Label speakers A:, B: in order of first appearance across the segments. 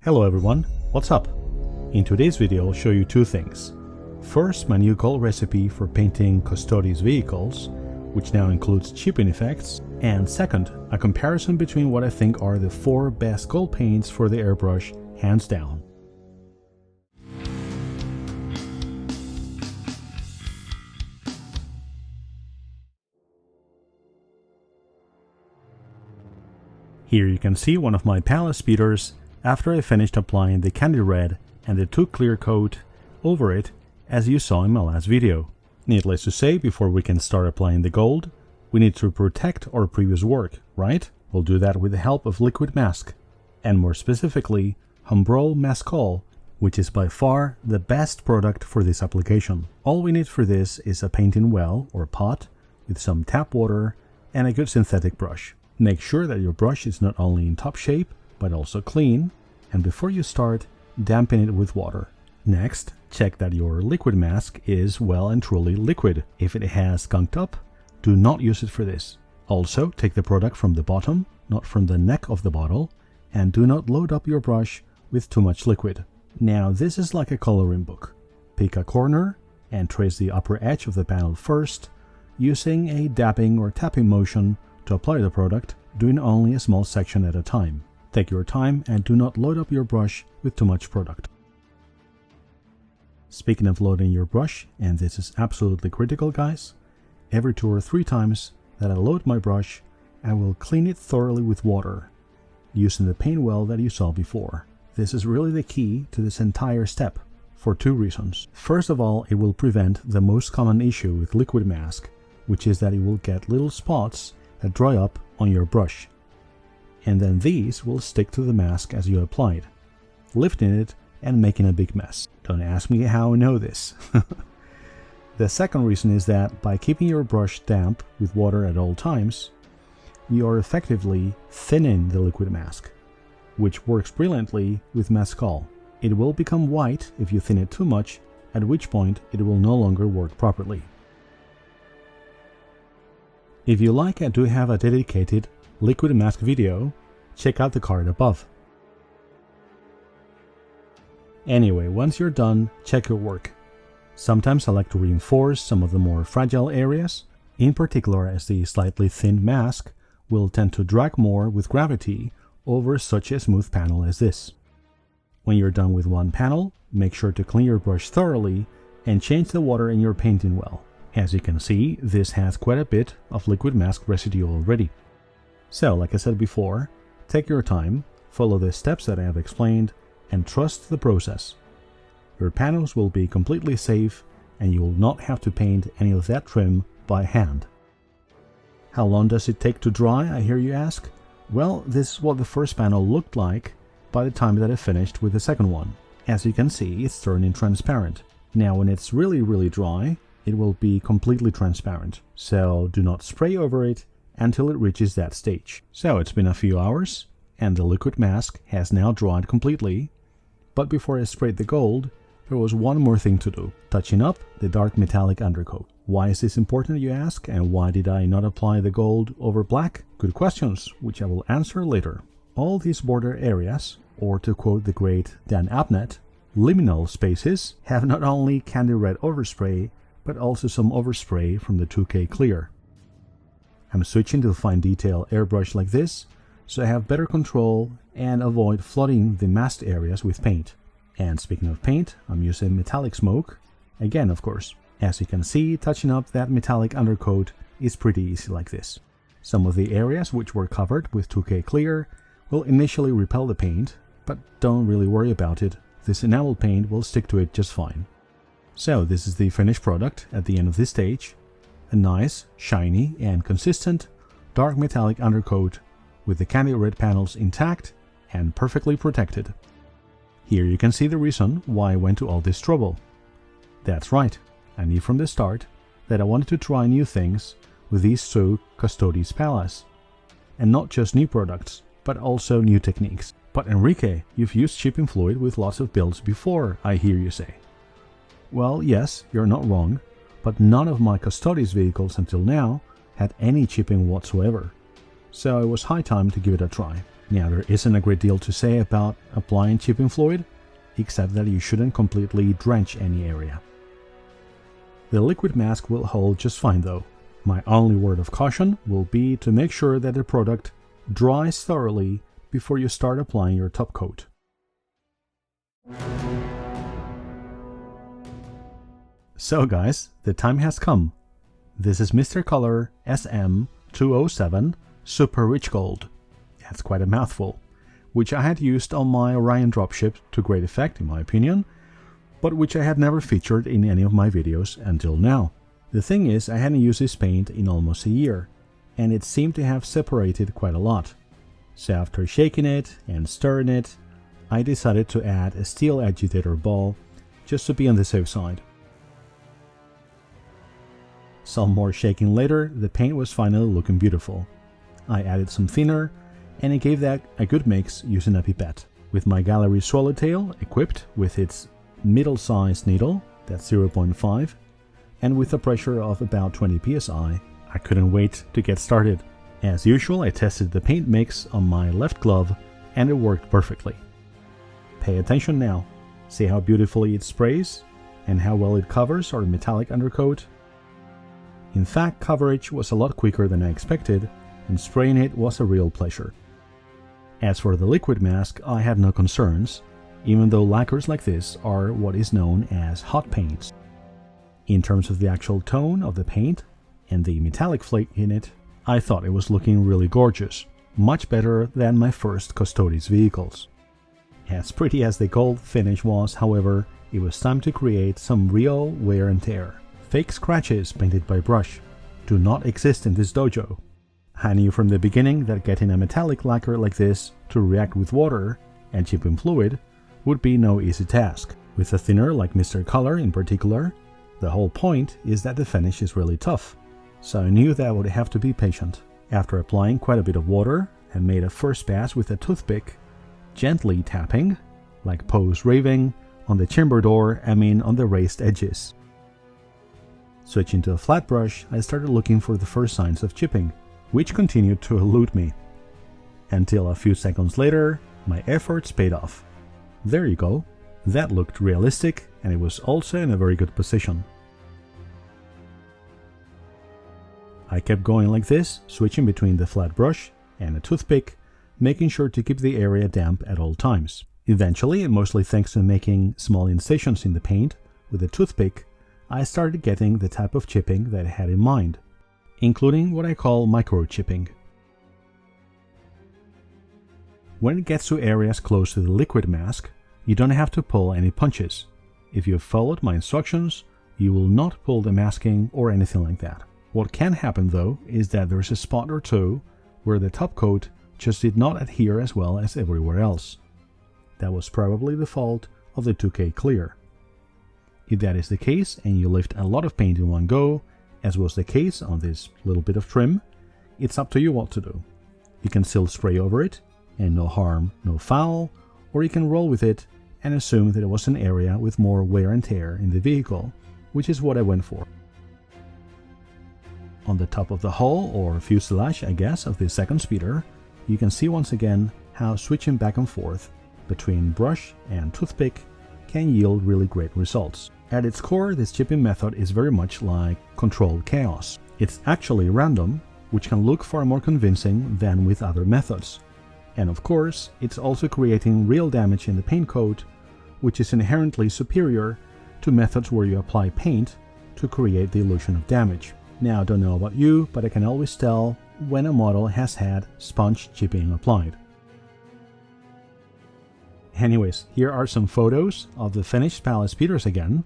A: Hello everyone, what's up? In today's video I'll show you two things. First, my new gold recipe for painting Custodes vehicles, which now includes chipping effects, and second, a comparison between what I think are the 4 best gold paints for the airbrush, hands down. Here you can see one of my palette speeders after I finished applying the candy red and the 2 clear coat over it, as you saw in my last video. Needless to say, before we can start applying the gold, we need to protect our previous work, right? We'll do that with the help of liquid mask, and more specifically, Humbrol Mascol, which is by far the best product for this application. All we need for this is a painting well or pot with some tap water and a good synthetic brush. Make sure that your brush is not only in top shape, but also clean, and before you start, dampen it with water. Next, check that your liquid mask is well and truly liquid. If it has skunked up, do not use it for this. Also, take the product from the bottom, not from the neck of the bottle, and do not load up your brush with too much liquid. Now, this is like a coloring book. Pick a corner and trace the upper edge of the panel first, using a dabbing or tapping motion to apply the product, doing only a small section at a time. Take your time and do not load up your brush with too much product. Speaking of loading your brush, and this is absolutely critical guys, every 2 or 3 times that I load my brush, I will clean it thoroughly with water, using the paint well that you saw before. This is really the key to this entire step, for 2 reasons. First of all, it will prevent the most common issue with liquid mask, which is that it will get little spots that dry up on your brush, and then these will stick to the mask as you apply it, lifting it and making a big mess. Don't ask me how I know this. The second reason is that by keeping your brush damp with water at all times, you are effectively thinning the liquid mask, which works brilliantly with Mascol. It will become white if you thin it too much, at which point it will no longer work properly. If you like, I do have a dedicated liquid mask video, check out the card above. Anyway, once you're done, check your work. Sometimes I like to reinforce some of the more fragile areas, in particular as the slightly thinned mask will tend to drag more with gravity over such a smooth panel as this. When you're done with one panel, make sure to clean your brush thoroughly and change the water in your painting well. As you can see, this has quite a bit of liquid mask residue already. So, like I said before, take your time, follow the steps that I have explained, and trust the process. Your panels will be completely safe, and you will not have to paint any of that trim by hand. How long does it take to dry, I hear you ask? Well, this is what the first panel looked like by the time that I finished with the second one. As you can see, it's turning transparent. Now, when it's really dry, it will be completely transparent, so do not spray over it until it reaches that stage. So it's been a few hours, and the liquid mask has now dried completely, but before I sprayed the gold, there was one more thing to do, touching up the dark metallic undercoat. Why is this important, you ask, and why did I not apply the gold over black? Good questions, which I will answer later. All these border areas, or to quote the great Dan Abnett, liminal spaces, have not only candy red overspray, but also some overspray from the 2K clear. I'm switching to fine detail airbrush like this, so I have better control and avoid flooding the masked areas with paint. And speaking of paint, I'm using metallic smoke, again of course. As you can see, touching up that metallic undercoat is pretty easy like this. Some of the areas which were covered with 2K clear will initially repel the paint, but don't really worry about it, this enamel paint will stick to it just fine. So this is the finished product at the end of this stage. A nice, shiny and consistent dark metallic undercoat with the candy red panels intact and perfectly protected. Here you can see the reason why I went to all this trouble. That's right, I knew from the start that I wanted to try new things with these 2 Custodes palettes. And not just new products, but also new techniques. But Enrique, you've used chipping fluid with lots of builds before, I hear you say. Well, yes, you're not wrong, but none of my Custodes vehicles until now had any chipping whatsoever, so it was high time to give it a try. Now, there isn't a great deal to say about applying chipping fluid, except that you shouldn't completely drench any area. The liquid mask will hold just fine though. My only word of caution will be to make sure that the product dries thoroughly before you start applying your top coat. So guys, the time has come. This is Mr. Color SM207 Super Rich Gold. That's quite a mouthful, which I had used on my Orion dropship to great effect in my opinion, but which I had never featured in any of my videos until now. The thing is, I hadn't used this paint in almost a year, and it seemed to have separated quite a lot. So after shaking it and stirring it, I decided to add a steel agitator ball just to be on the safe side. Some more shaking later, the paint was finally looking beautiful. I added some thinner, and I gave that a good mix using a pipette. With my Gaahleri Swallowtail equipped with its middle-sized needle, that's 0.5, and with a pressure of about 20 psi, I couldn't wait to get started. As usual, I tested the paint mix on my left glove, and it worked perfectly. Pay attention now. See how beautifully it sprays, and how well it covers our metallic undercoat. In fact, coverage was a lot quicker than I expected, and spraying it was a real pleasure. As for the liquid mask, I had no concerns, even though lacquers like this are what is known as hot paints. In terms of the actual tone of the paint and the metallic flake in it, I thought it was looking really gorgeous, much better than my first Custodes vehicles. As pretty as the gold finish was, however, it was time to create some real wear and tear. Fake scratches painted by brush do not exist in this dojo. I knew from the beginning that getting a metallic lacquer like this to react with water and chipping fluid would be no easy task. With a thinner like Mr. Color in particular, the whole point is that the finish is really tough, so I knew that I would have to be patient. After applying quite a bit of water, I made a first pass with a toothpick, gently tapping, like Poe's raving, on the chamber door, on the raised edges. Switching to a flat brush, I started looking for the first signs of chipping, which continued to elude me. Until a few seconds later, my efforts paid off. There you go. That looked realistic, and it was also in a very good position. I kept going like this, switching between the flat brush and a toothpick, making sure to keep the area damp at all times. Eventually, and mostly thanks to making small incisions in the paint with a toothpick, I started getting the type of chipping that I had in mind, including what I call micro-chipping. When it gets to areas close to the liquid mask, you don't have to pull any punches. If you've followed my instructions, you will not pull the masking or anything like that. What can happen though is that there's a spot or two where the top coat just did not adhere as well as everywhere else. That was probably the fault of the 2K clear. If that is the case and you lift a lot of paint in one go, as was the case on this little bit of trim, it's up to you what to do. You can still spray over it, and no harm, no foul, or you can roll with it and assume that it was an area with more wear and tear in the vehicle, which is what I went for. On the top of the hull, or fuselage I guess, of the second speeder, you can see once again how switching back and forth between brush and toothpick can yield really great results. At its core, this chipping method is very much like controlled chaos. It's actually random, which can look far more convincing than with other methods. And of course, it's also creating real damage in the paint coat, which is inherently superior to methods where you apply paint to create the illusion of damage. Now, I don't know about you, but I can always tell when a model has had sponge chipping applied. Anyways, here are some photos of the finished Palace speeders again,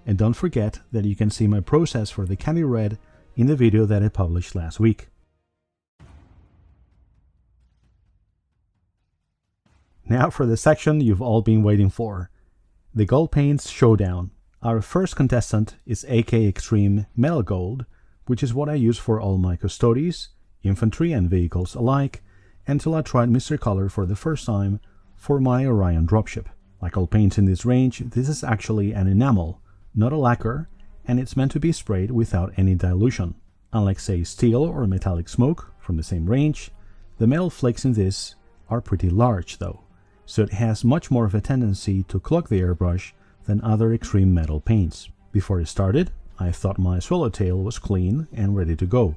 A: and don't forget that you can see my process for the candy red in the video that I published last week. Now for the section you've all been waiting for, the Gold Paints Showdown. Our first contestant is AK Xtreme Metal Gold, which is what I use for all my Custodes, infantry and vehicles alike, until I tried Mr. Color for the first time for my Orion dropship. Like all paints in this range, this is actually an enamel, not a lacquer, and it's meant to be sprayed without any dilution. Unlike say steel or metallic smoke from the same range, the metal flakes in this are pretty large though, so it has much more of a tendency to clog the airbrush than other Xtreme metal paints. Before it started, I thought my Swallowtail was clean and ready to go.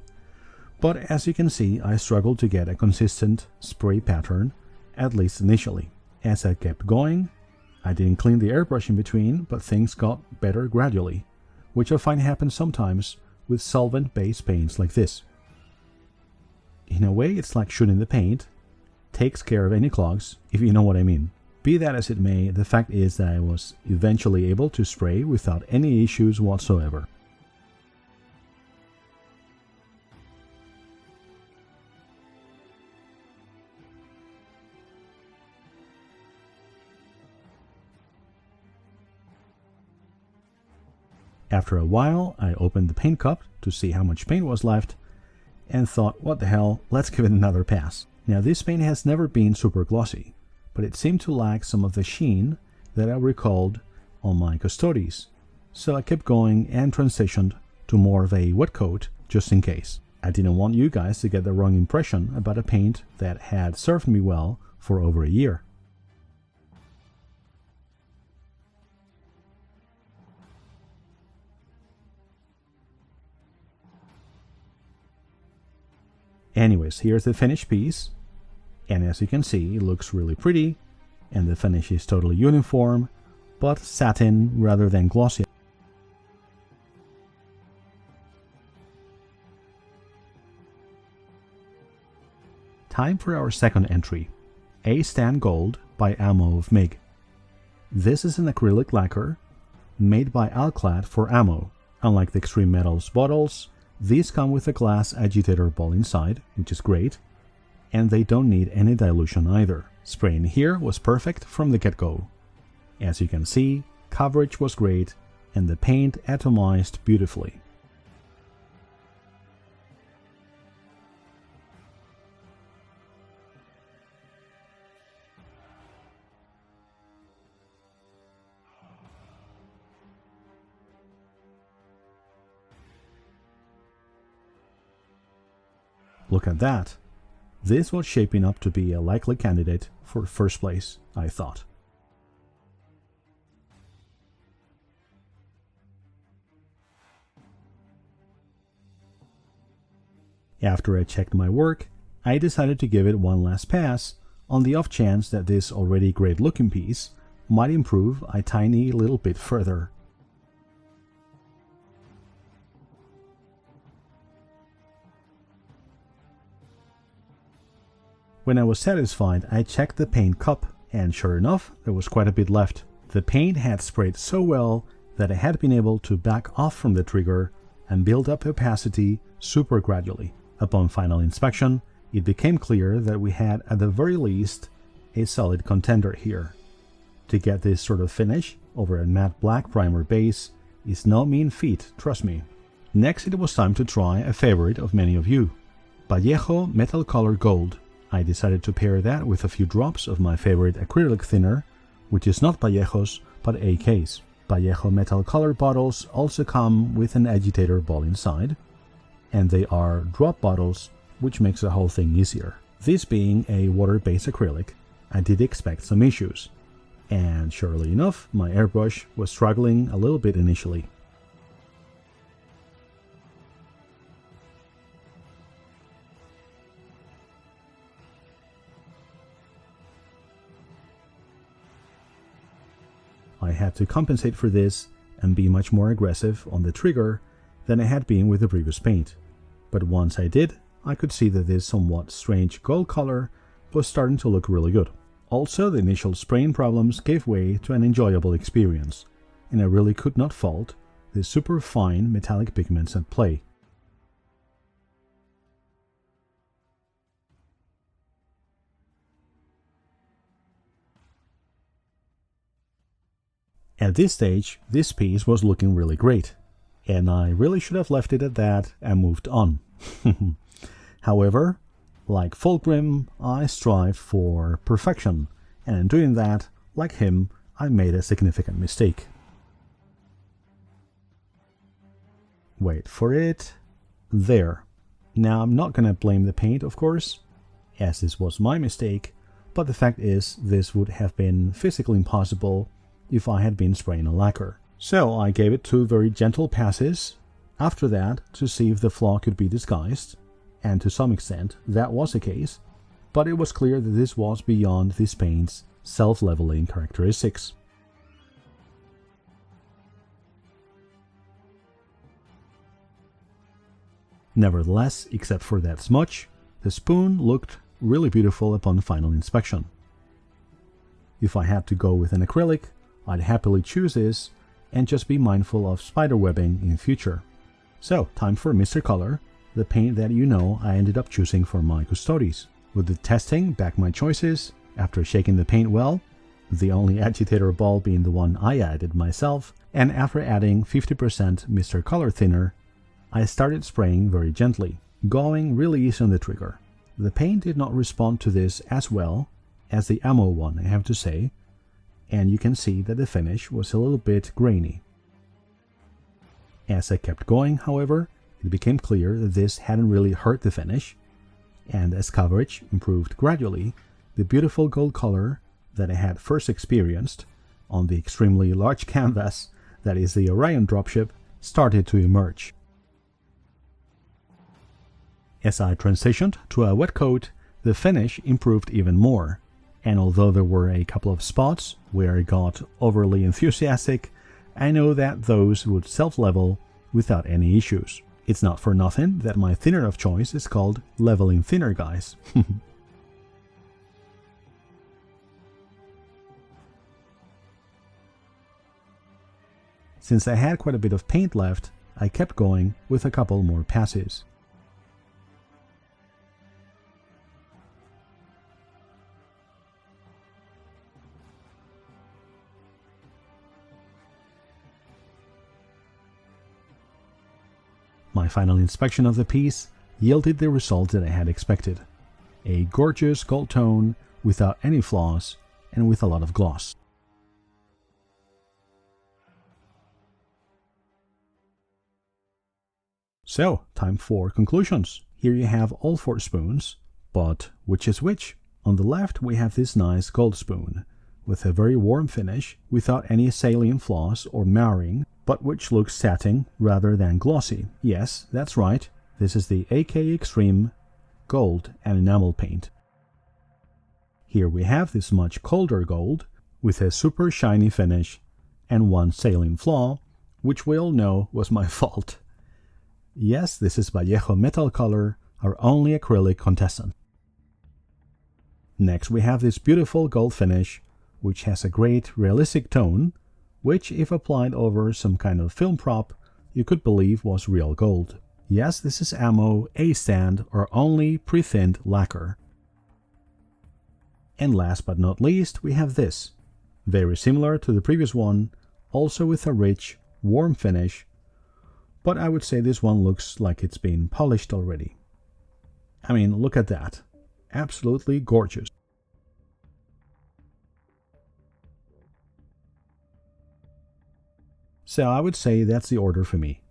A: But as you can see, I struggled to get a consistent spray pattern, at least initially. As I kept going, I didn't clean the airbrush in between, but things got better gradually, which I find happens sometimes with solvent-based paints like this. In a way, it's like shooting the paint, takes care of any clogs, if you know what I mean. Be that as it may, the fact is that I was eventually able to spray without any issues whatsoever. After a while, I opened the paint cup to see how much paint was left and thought, what the hell, let's give it another pass. Now this paint has never been super glossy, but it seemed to lack some of the sheen that I recalled on my Custodes, so I kept going and transitioned to more of a wet coat just in case. I didn't want you guys to get the wrong impression about a paint that had served me well for over a year. Anyways, here's the finished piece, and as you can see, it looks really pretty, and the finish is totally uniform, but satin rather than glossy. Time for our second entry, A-Stand Gold by Ammo of MIG. This is an acrylic lacquer made by Alclad for ammo. Unlike the Xtreme Metals bottles, these come with a glass agitator ball inside, which is great, and they don't need any dilution either. Spraying here was perfect from the get-go. As you can see, coverage was great, and the paint atomized beautifully. Look at that. This was shaping up to be a likely candidate for first place, I thought. After I checked my work, I decided to give it one last pass on the off chance that this already great looking piece might improve a tiny little bit further. When I was satisfied, I checked the paint cup, and sure enough, there was quite a bit left. The paint had sprayed so well that I had been able to back off from the trigger and build up opacity super gradually. Upon final inspection, it became clear that we had at the very least a solid contender here. To get this sort of finish over a matte black primer base is no mean feat, trust me. Next, it was time to try a favorite of many of you, Vallejo Metal Color Gold. I decided to pair that with a few drops of my favorite acrylic thinner, which is not Vallejo's, but AK's. Vallejo metal color bottles also come with an agitator ball inside, and they are drop bottles, which makes the whole thing easier. This being a water-based acrylic, I did expect some issues, and surely enough, my airbrush was struggling a little bit initially. I had to compensate for this and be much more aggressive on the trigger than I had been with the previous paint. But once I did, I could see that this somewhat strange gold color was starting to look really good. Also, the initial spraying problems gave way to an enjoyable experience, and I really could not fault the super fine metallic pigments at play. At this stage, this piece was looking really great, and I really should have left it at that and moved on. However, like Fulgrim, I strive for perfection, and in doing that, like him, I made a significant mistake. Wait for it. There. Now, I'm not gonna blame the paint, of course, as this was my mistake, but the fact is this would have been physically impossible if I had been spraying a lacquer. So I gave it 2 very gentle passes after that to see if the flaw could be disguised, and to some extent that was the case, but it was clear that this was beyond this paint's self-leveling characteristics. Nevertheless, except for that smudge, the spoon looked really beautiful upon final inspection. If I had to go with an acrylic, I'd happily choose this and just be mindful of spider webbing in future. So, time for Mr. Color, the paint that you know I ended up choosing for my Custodes. With the testing back my choices, after shaking the paint well, the only agitator ball being the one I added myself, and after adding 50% Mr. Color thinner, I started spraying very gently, going really easy on the trigger. The paint did not respond to this as well as the ammo one, I have to say, and you can see that the finish was a little bit grainy. As I kept going, however, it became clear that this hadn't really hurt the finish, and as coverage improved gradually, the beautiful gold color that I had first experienced on the extremely large canvas that is the Orion dropship started to emerge. As I transitioned to a wet coat, the finish improved even more, and although there were a couple of spots where I got overly enthusiastic, I know that those would self-level without any issues. It's not for nothing that my thinner of choice is called Leveling Thinner, guys. Since I had quite a bit of paint left, I kept going with a couple more passes. My final inspection of the piece yielded the result that I had expected. A gorgeous gold tone without any flaws and with a lot of gloss. So, time for conclusions. Here you have all 4 spoons, but which is which? On the left we have this nice gold spoon, with a very warm finish without any salient flaws or marring, but which looks satin rather than glossy. Yes, that's right, this is the AK Xtreme gold and enamel paint. Here we have this much colder gold with a super shiny finish and 1 salient flaw, which we all know was my fault. Yes, this is Vallejo Metal Color, our only acrylic contestant. Next we have this beautiful gold finish, which has a great realistic tone, which if applied over some kind of film prop, you could believe was real gold. Yes, this is ammo, A-stand, or only pre-thinned lacquer. And last but not least, we have this. Very similar to the previous one, also with a rich, warm finish, but I would say this one looks like it's been polished already. I mean, look at that. Absolutely gorgeous. So I would say that's the order for me.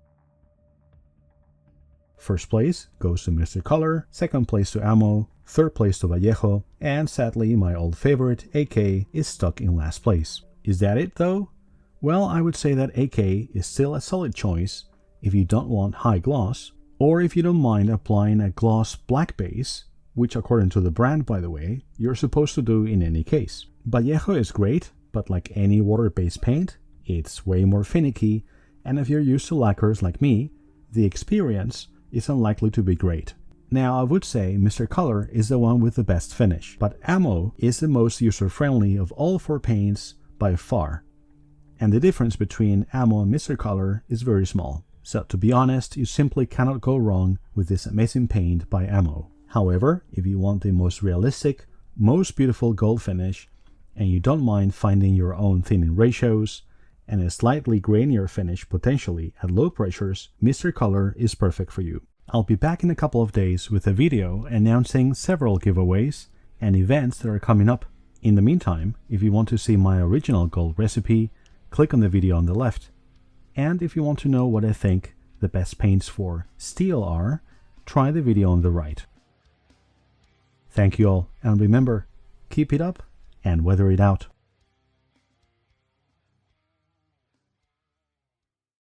A: First place goes to Mr. Color, second place to Ammo, third place to Vallejo, and sadly my old favorite, AK, is stuck in last place. Is that it though? Well, I would say that AK is still a solid choice if you don't want high gloss, or if you don't mind applying a gloss black base, which according to the brand, by the way, you're supposed to do in any case. Vallejo is great, but like any water-based paint, it's way more finicky, and if you're used to lacquers like me, the experience is unlikely to be great. Now I would say Mr. Color is the one with the best finish, but Ammo is the most user-friendly of all 4 paints by far, and the difference between Ammo and Mr. Color is very small. So to be honest, you simply cannot go wrong with this amazing paint by Ammo. However, if you want the most realistic, most beautiful gold finish, and you don't mind finding your own thinning ratios, and a slightly grainier finish potentially at low pressures, Mr. Color is perfect for you. I'll be back in a couple of days with a video announcing several giveaways and events that are coming up. In the meantime, if you want to see my original gold recipe, click on the video on the left. And if you want to know what I think the best paints for steel are, try the video on the right. Thank you all, and remember, Keep it up and weather it out.